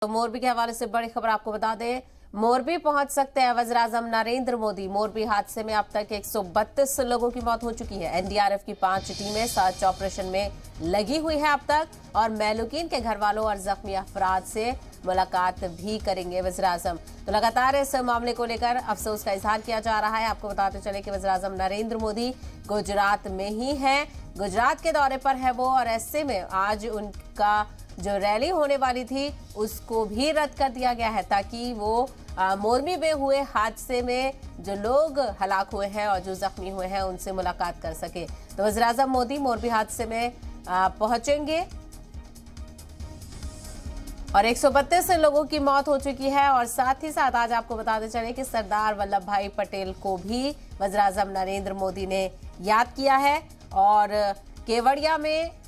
तो मोरबी के हवाले से बड़ी खबर आपको बता दें, मोरबी पहुंच सकते हैं वज़ीर-ए-आज़म नरेंद्र मोदी। मोरबी हादसे में अब तक 132 लोगों की मौत हो चुकी है। एनडीआरएफ की 5 टीमें सर्च ऑपरेशन में लगी हुई है अब तक, और महलूकीन के घर वालों और जख्मी अफराद से मुलाकात भी करेंगे वज़ीर-ए-आज़म। तो लगातार इस मामले को लेकर अफसोस का इजहार किया जा रहा है। आपको बताते चले कि वज़ीर-ए-आज़म नरेंद्र मोदी गुजरात में ही है, गुजरात के दौरे पर है वो, और ऐसे में आज उनका जो रैली होने वाली थी उसको भी रद्द कर दिया गया है, ताकि वो मोरबी में हुए हादसे में जो लोग हलाक हुए हैं और जो जख्मी हुए हैं उनसे मुलाकात कर सके। तो वज़ीर-ए-आज़म मोदी मोरबी हादसे में पहुंचेंगे, और 132 लोगों की मौत हो चुकी है। और साथ ही साथ आज आपको बताते चले कि सरदार वल्लभ भाई पटेल को भी वज़ीर-ए-आज़म नरेंद्र मोदी ने याद किया है, और केवड़िया में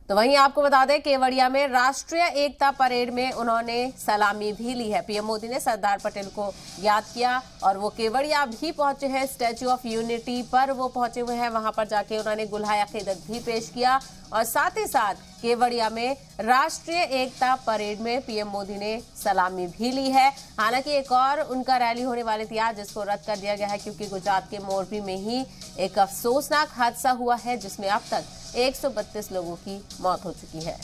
तो वहीं आपको बता दें केवड़िया में राष्ट्रीय एकता परेड में उन्होंने सलामी भी ली है। पीएम मोदी ने सरदार पटेल को याद किया और वो केवड़िया भी पहुंचे हैं। स्टैच्यू ऑफ यूनिटी पर वो पहुंचे हुए हैं, वहां पर जाके उन्होंने गुल्हाए अकीदत भी पेश किया, और साथ ही साथ केवड़िया में राष्ट्रीय एकता परेड में पीएम मोदी ने सलामी भी ली है। हालांकि एक और उनका रैली होने वाली थी आज, जिसको रद्द कर दिया गया है, क्योंकि गुजरात के मोरबी में ही एक अफसोसनाक हादसा हुआ है जिसमें अब तक 132 लोगों की मौत हो चुकी है।